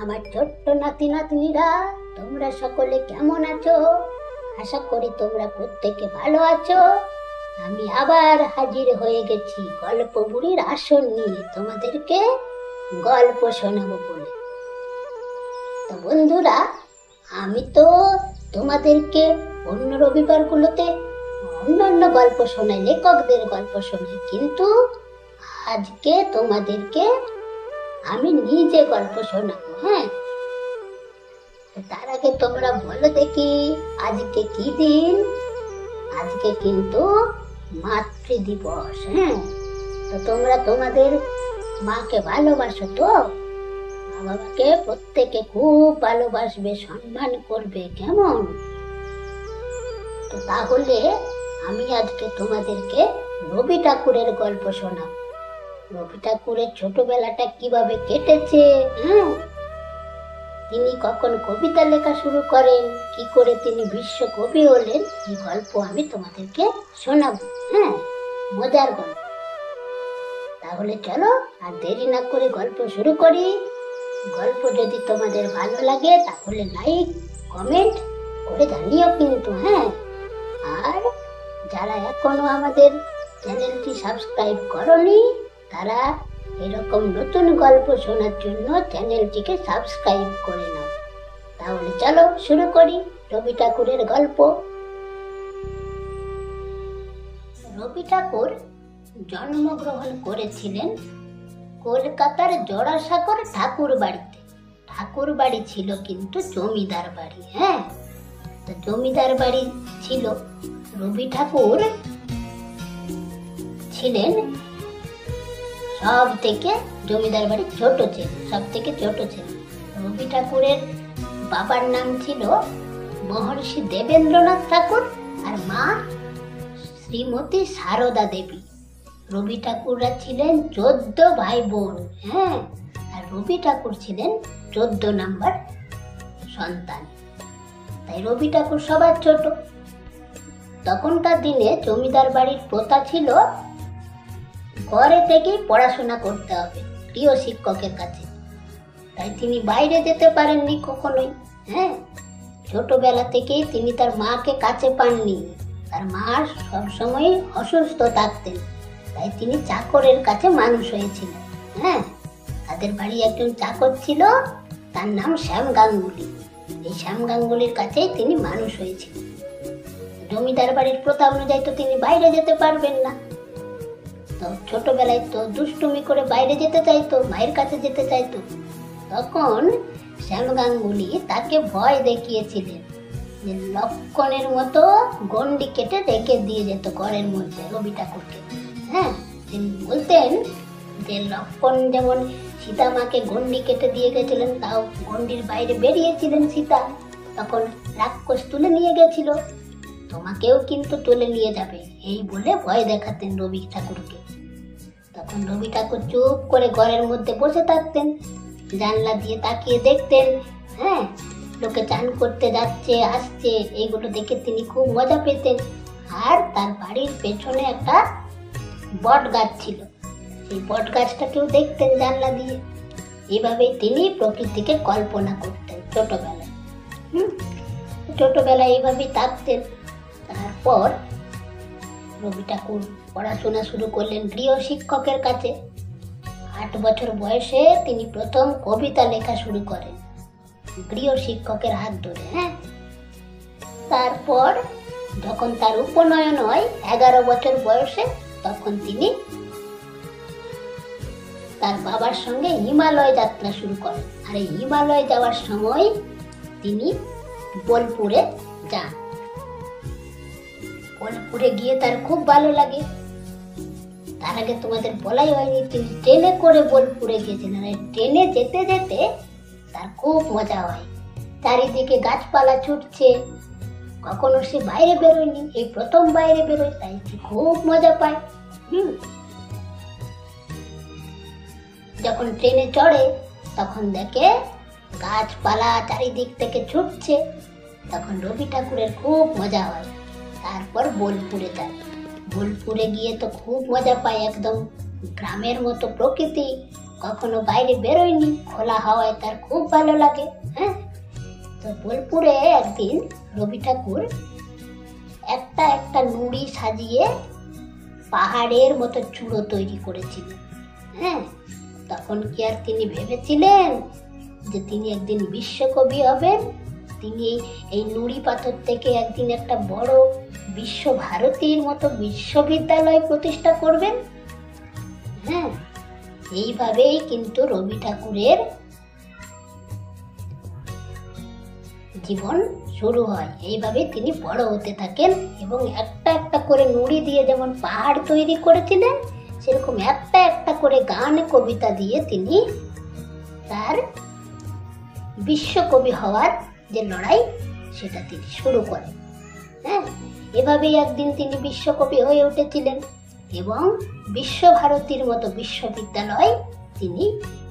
আমার ছোট্ট নাতি নাতনিরা, তোমরা সকলে কেমন আছো? আশা করি তোমরা প্রত্যেকে ভালো আছো। আমি আবার হাজির হয়ে গেছি গল্প বুড়ির আসন নিয়ে তোমাদেরকে গল্প শোনাবো বলে। তো বন্ধুরা, আমি তো তোমাদেরকে অন্য রবিবারগুলোতে অন্যান্য গল্প শোনাই, লেখকদের গল্প শোনাই, কিন্তু আজকে তোমাদেরকে আমি নিজে গল্প শোনাবো। হ্যাঁ, তার আগে তোমরা বলো দেখি আজকে কি দিন? আজকে কিন্তু মাতৃ দিবস। হ্যাঁ, তো তোমরা তোমাদের মাকে ভালোবাসো তো? মা বাবাকে প্রত্যেকে খুব ভালোবাসবে, সম্মান করবে, কেমন? তো তাহলে আমি আজকে তোমাদেরকে রবি ঠাকুরের গল্প শোনাবো। রবি ঠাকুরের ছোটবেলাটা কিভাবে কেটেছে, তিনি কখন কবিতা লেখা শুরু করেন, কি করে তিনি বিশ্ব কবি হলেন, এই গল্প আমি তোমাদেরকে শোনাবো। হ্যাঁ, মজার গল্প। তাহলে চলো আর দেরি না করে গল্প শুরু করি। গল্প যদি তোমাদের ভালো লাগে তাহলে লাইক কমেন্ট করে জানিও কিন্তু। হ্যাঁ, আর যারা এখনো আমাদের চ্যানেলটি সাবস্ক্রাইব করনি, তারা এরকম নতুন গল্প শোনার জন্য চ্যানেলটিকে সাবস্ক্রাইব করে নাও। তাহলে চলো শুরু করি রবি ঠাকুরের গল্প। রবি ঠাকুর জন্মগ্রহণ করেছিলেন কলকাতার জোড়াসাঁকোর ঠাকুর বাড়িতে। ঠাকুর বাড়ি ছিল কিন্তু জমিদার বাড়ি। হ্যাঁ, তো জমিদার বাড়ি ছিল। রবি ঠাকুর ছিলেন সব থেকে, জমিদার বাড়ি ছোট ছিল, সব থেকে ছোট ছিল। রবি ঠাকুরের বাবার নাম ছিল মহর্ষি দেবেন্দ্রনাথ ঠাকুর আর মা শ্রীমতী সারদা দেবী। রবি ঠাকুররা ছিলেন 14 ভাই বোন। হ্যাঁ, আর রবি ঠাকুর ছিলেন 14 নম্বর সন্তান, তাই রবি ঠাকুর সবার ছোট। তখনকার দিনে জমিদার বাড়ির প্রথা ছিল ঘরে থেকেই পড়াশোনা করতে হবে প্রিয় শিক্ষকের কাছে, তাই তিনি বাইরে যেতে পারেননি কখনোই। হ্যাঁ, ছোটবেলা থেকেই তিনি তার মাকে কাছে পাননি। তার মা সবসময় অসুস্থ থাকতেন, তাই তিনি চাকরের কাছে মানুষ হয়েছিলেন। হ্যাঁ, তাদের বাড়ি একজন চাকর ছিল, তার নাম শ্যাম গাঙ্গুলি। এই শ্যাম গাঙ্গুলির কাছেই তিনি মানুষ হয়েছিলেন। জমিদার বাড়ির প্রথা অনুযায়ী তো তিনি বাইরে যেতে পারবেন না। তো ছোটবেলায় তো দুষ্টুমি করে বাইরে যেতে চাইতো, মায়ের কাছে যেতে চাইতো। তখন শ্যাম গাঙ্গুলি তাকে ভয় দেখিয়েছিলেন যে লক্ষণের মতো গন্ডি কেটে রেখে দিয়ে যেত ঘরের মধ্যে রবি ঠাকুরকে। হ্যাঁ, তিনি বলতেন যে লক্ষণ যেমন সীতা মাকে গন্ডি কেটে দিয়ে গেছিলেন, তাও গন্ডির বাইরে বেরিয়েছিলেন সীতা, তখন রাক্ষস তুলে নিয়ে গেছিল, তোমাকেও কিন্তু তুলে নিয়ে যাবে, এই বলে ভয় দেখাতেন রবি ঠাকুরকে। তখন রবি ঠাকুর চুপ করে ঘরের মধ্যে বসে থাকতেন, জানলা দিয়ে তাকিয়ে দেখতেন। হ্যাঁ, লোকে চান করতে যাচ্ছে আসছে, এইগুলো দেখে তিনি খুব মজা পেতেন। আর তার বাড়ির পেছনে একটা বট গাছ ছিল, সেই বট গাছটাকেও দেখতেন জানলা দিয়ে। এইভাবেই তিনি প্রকৃতিকে কল্পনা করতেন ছোটবেলায়। ছোটবেলায় এইভাবেই থাকতেন। তারপর রবি ঠাকুর পড়াশোনা শুরু করলেন গৃহ শিক্ষকের কাছে। 8 বছর বয়সে তিনি প্রথম কবিতা লেখা শুরু করেন গৃহ শিক্ষকের হাত ধরে। হ্যাঁ, তারপর যখন তার উপনয়ন হয় 11 বছর বয়সে, তখন তিনি তার বাবার সঙ্গে হিমালয় যাত্রা শুরু করেন। আর এই হিমালয় যাওয়ার সময় তিনি বোলপুরে যান। বোলপুরে গিয়ে তার খুব ভালো লাগে। তার আগে তোমাদের বলাই হয়নি, তিনি ট্রেনে করে বোলপুরে গিয়েছিলেন। ট্রেনে যেতে যেতে তার খুব মজা হয়, চারিদিকে গাছপালা ছুটছে, কখনো সে বাইরে বেরোয়নি, এই প্রথম বাইরে বেরোয়, তাই খুব মজা পায়। যখন ট্রেনে চড়ে তখন দেখে গাছপালা চারিদিক থেকে ছুটছে, তখন রবি ঠাকুরের খুব মজা হয়। তারপর বোলপুরে যায়। বোলপুরে গিয়ে তো খুব মজা পায়, একদম গ্রামের মতো প্রকৃতি, কখনো বাইরে বেরোয়নি, খোলা হাওয়ায় তার খুব ভালো লাগে। হ্যাঁ, তো বোলপুরে একদিন রবি ঠাকুর একটা একটা নুড়ি সাজিয়ে পাহাড়ের মতো চূড়ো তৈরি করেছিলেন। হ্যাঁ, তখন কি আর তিনি ভেবেছিলেন যে তিনি একদিন বিশ্বকবি হবেন? তিনি এই নুড়ি পাথর থেকে একদিন একটা বড় বিশ্বভারতীর মতো বিশ্ববিদ্যালয় প্রতিষ্ঠা করবেন। হ্যাঁ, এইভাবেই কিন্তু রবি ঠাকুরের জীবন শুরু হয়। এইভাবে তিনি বড় হতে থাকেন এবং একটা একটা করে নুড়ি দিয়ে যেমন পাহাড় তৈরি করেছিলেন, সেরকম একটা একটা করে গান কবিতা দিয়ে তিনি তার বিশ্বকবি হওয়ার যে লড়াই, সেটা তিনি শুরু করেন। হ্যাঁ, এভাবেই একদিন তিনি বিশ্বকবি হয়ে উঠেছিলেন এবং বিশ্বভারতীর মতো বিশ্ববিদ্যালয় তিনি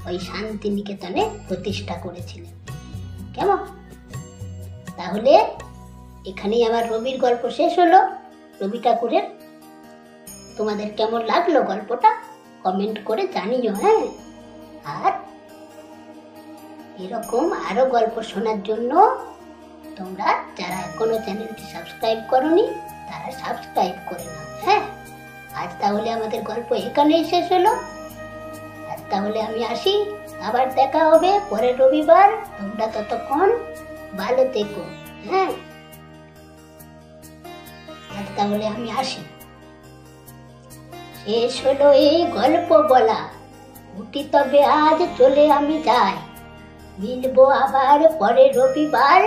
ওই শান্তিনিকেতনে প্রতিষ্ঠা করেছিলেন। কেমন? তাহলে এখানেই আমার রবির গল্প শেষ হলো, রবি ঠাকুরের। তোমাদের কেমন লাগলো গল্পটা কমেন্ট করে জানিও। হ্যাঁ, আর এরকম আরো গল্প শোনার জন্য তোমরা যারা এখনো চ্যানেলটি সাবস্ক্রাইব করোনি তারা সাবস্ক্রাইব করে নাও। হ্যাঁ, আজ তাহলে আমাদের গল্প এখানেই শেষ হলো। আজ তাহলে আমি আসি, আবার দেখা হবে পরের রবিবার। তোমরা ততক্ষণ ভালো থেকো। হ্যাঁ, আজ তাহলে আমি আসি। শেষ হলো এই গল্প বলা, উঠি তবে আজ, চলে আমি যাই। মিলবো আবার পরের রবিবার,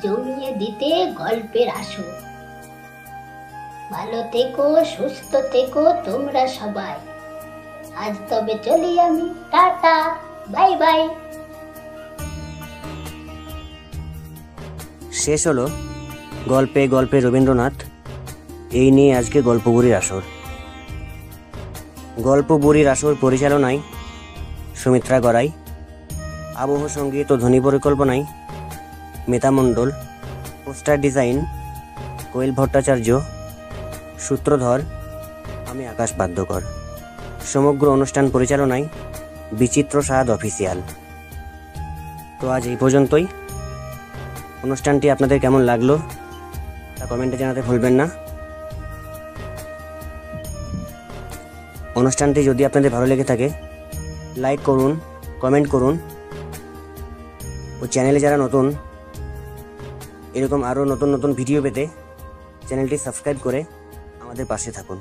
জমিয়ে দিতে গল্পের আসর। ভালো থেকো, সুস্থ থেকো তোমরা সবাই। আজ তবে চলি আমি, টাটা, বাই বাই। শেষ হলো গল্পে গল্পে রবীন্দ্রনাথ, এই নিয়ে আজকে গল্প বুড়ির আসর। গল্প বুড়ির আসর পরিচালনায় সুমিত্রা গড়াই, আবহ সঙ্গীত ও ধ্বনি পরিকল্পনায় মিতা মণ্ডল, পোস্টার ডিজাইন কোয়েল ভট্টাচার্য, সূত্রধর আমি আকাশ বাদ্যকর। সমগ্র অনুষ্ঠান পরিচালনায় বিচিত্র সাদ অফিসিয়াল। তো আজ এই পর্যন্তই। অনুষ্ঠানটি আপনাদের কেমন লাগলো তা কমেন্টে জানাতে ভুলবেন না। অনুষ্ঠানটি যদি আপনাদের ভালো লেগে থাকে লাইক করুন, কমেন্ট করুন ও চ্যানেলে যারা নতুন, এরকম আরও নতুন নতুন ভিডিও পেতে চ্যানেলটি সাবস্ক্রাইব করে আমাদের পাশে থাকুন।